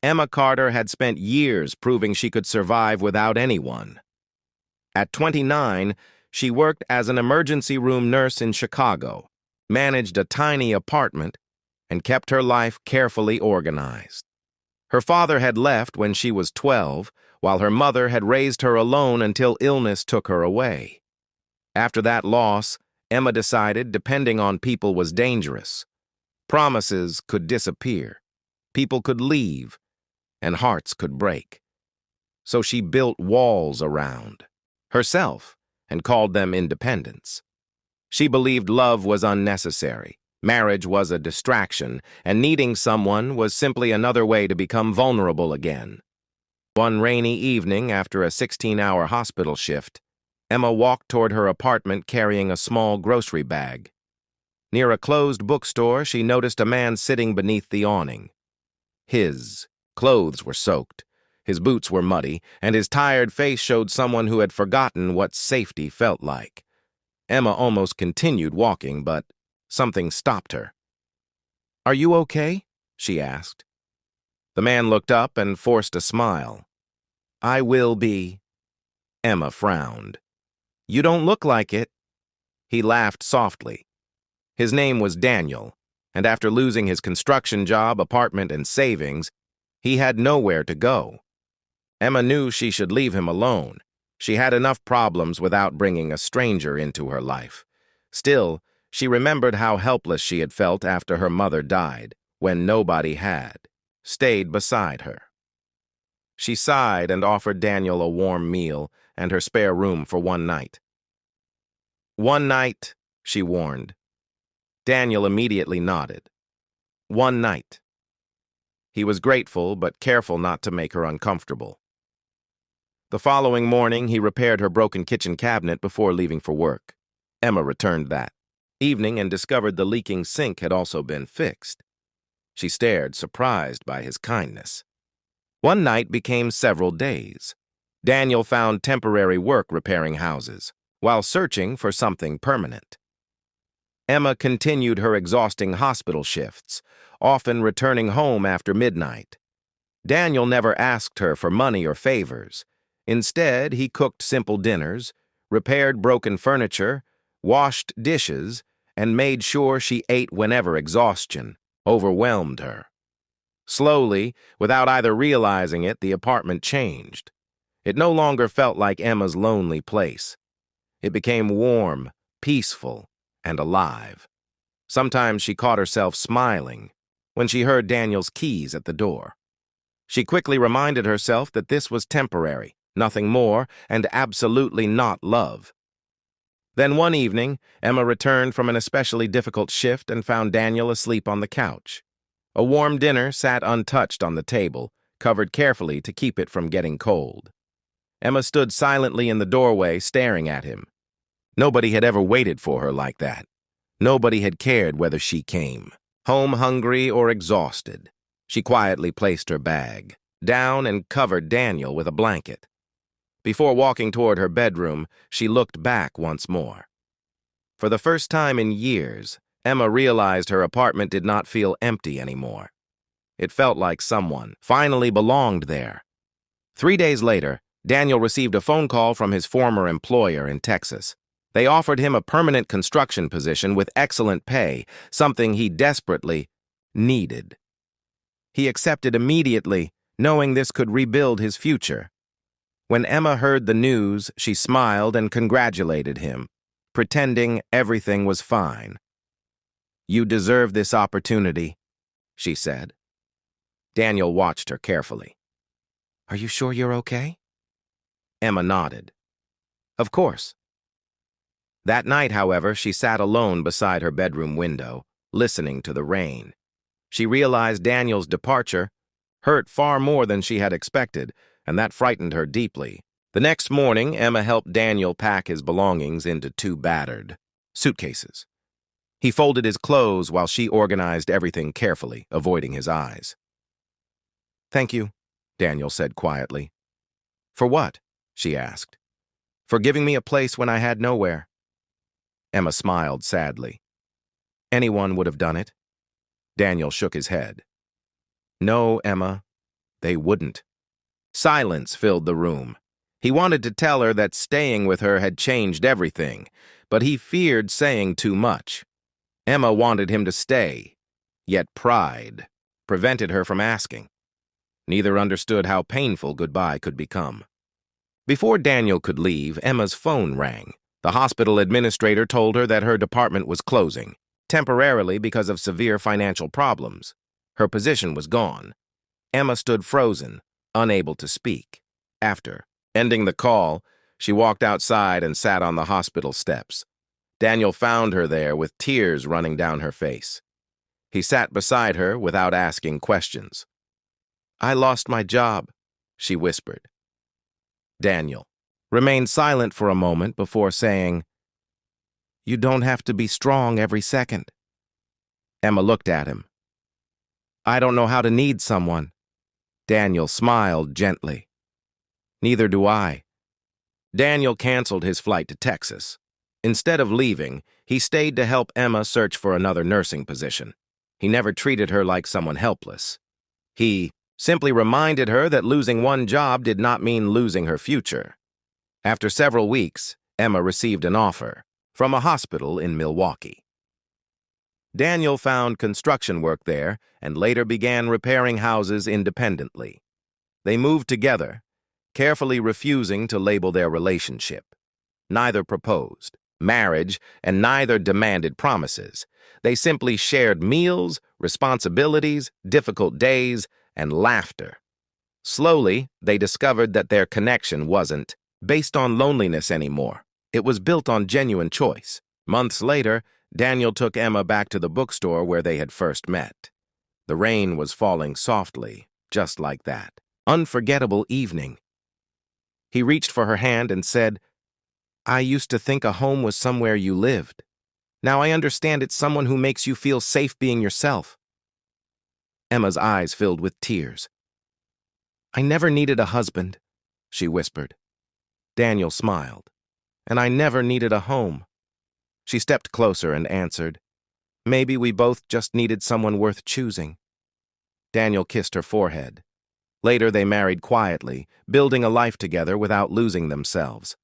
Emma Carter had spent years proving she could survive without anyone. At 29, she worked as an emergency room nurse in Chicago, managed a tiny apartment, and kept her life carefully organized. Her father had left when she was 12, while her mother had raised her alone until illness took her away. After that loss, Emma decided depending on people was dangerous. Promises could disappear, people could leave, and hearts could break. So she built walls around herself and called them independence. She believed love was unnecessary, marriage was a distraction, and needing someone was simply another way to become vulnerable again. One rainy evening after a 16-hour hospital shift, Emma walked toward her apartment carrying a small grocery bag. Near a closed bookstore, she noticed a man sitting beneath the awning. His clothes were soaked, his boots were muddy, and his tired face showed someone who had forgotten what safety felt like. Emma almost continued walking, but something stopped her. "Are you okay?" she asked. The man looked up and forced a smile. "I will be." Emma frowned. "You don't look like it." He laughed softly. His name was Daniel, and after losing his construction job, apartment, and savings, he had nowhere to go. Emma knew she should leave him alone. She had enough problems without bringing a stranger into her life. Still, she remembered how helpless she had felt after her mother died, when nobody had stayed beside her. She sighed and offered Daniel a warm meal and her spare room for one night. "One night," she warned. Daniel immediately nodded. One night. He was grateful, but careful not to make her uncomfortable. The following morning, he repaired her broken kitchen cabinet before leaving for work. Emma returned that evening and discovered the leaking sink had also been fixed. She stared, surprised by his kindness. One night became several days. Daniel found temporary work repairing houses, while searching for something permanent. Emma continued her exhausting hospital shifts, often returning home after midnight. Daniel never asked her for money or favors. Instead, he cooked simple dinners, repaired broken furniture, washed dishes, and made sure she ate whenever exhaustion overwhelmed her. Slowly, without either realizing it, the apartment changed. It no longer felt like Emma's lonely place. It became warm, peaceful, and alive. Sometimes she caught herself smiling when she heard Daniel's keys at the door. She quickly reminded herself that this was temporary, nothing more, and absolutely not love. Then one evening, Emma returned from an especially difficult shift and found Daniel asleep on the couch. A warm dinner sat untouched on the table, covered carefully to keep it from getting cold. Emma stood silently in the doorway, staring at him. Nobody had ever waited for her like that. Nobody had cared whether she came, home hungry or exhausted. She quietly placed her bag down and covered Daniel with a blanket. Before walking toward her bedroom, she looked back once more. For the first time in years, Emma realized her apartment did not feel empty anymore. It felt like someone finally belonged there. 3 days later, Daniel received a phone call from his former employer in Texas. They offered him a permanent construction position with excellent pay, something he desperately needed. He accepted immediately, knowing this could rebuild his future. When Emma heard the news, she smiled and congratulated him, pretending everything was fine. "You deserve this opportunity," she said. Daniel watched her carefully. "Are you sure you're okay?" Emma nodded. "Of course." That night, however, she sat alone beside her bedroom window, listening to the rain. She realized Daniel's departure hurt far more than she had expected, and that frightened her deeply. The next morning, Emma helped Daniel pack his belongings into 2 battered suitcases. He folded his clothes while she organized everything carefully, avoiding his eyes. "Thank you," Daniel said quietly. "For what?" she asked. "For giving me a place when I had nowhere." Emma smiled sadly. "Anyone would have done it." Daniel shook his head. "No, Emma. They wouldn't. Silence filled the room. He wanted to tell her that staying with her had changed everything, but he feared saying too much. Emma wanted him to stay, yet pride prevented her from asking. Neither understood how painful goodbye could become. Before Daniel could leave, Emma's phone rang. The hospital administrator told her that her department was closing, temporarily because of severe financial problems. Her position was gone. Emma stood frozen, unable to speak. After ending the call, she walked outside and sat on the hospital steps. Daniel found her there with tears running down her face. He sat beside her without asking questions. "I lost my job," she whispered. Daniel remained silent for a moment before saying, "You don't have to be strong every second." Emma looked at him. "I don't know how to need someone." Daniel smiled gently. "Neither do I." Daniel canceled his flight to Texas. Instead of leaving, he stayed to help Emma search for another nursing position. He never treated her like someone helpless. He simply reminded her that losing one job did not mean losing her future. After several weeks, Emma received an offer from a hospital in Milwaukee. Daniel found construction work there and later began repairing houses independently. They moved together, carefully refusing to label their relationship. Neither proposed marriage, and neither demanded promises. They simply shared meals, responsibilities, difficult days, and laughter. Slowly, they discovered that their connection wasn't based on loneliness anymore. It was built on genuine choice. Months later, Daniel took Emma back to the bookstore where they had first met. The rain was falling softly, just like that. Unforgettable evening. He reached for her hand and said, "I used to think a home was somewhere you lived. Now I understand it's someone who makes you feel safe being yourself." Emma's eyes filled with tears. "I never needed a husband," she whispered. Daniel smiled. "And I never needed a home." She stepped closer and answered, "Maybe we both just needed someone worth choosing." Daniel kissed her forehead. Later they married quietly, building a life together without losing themselves.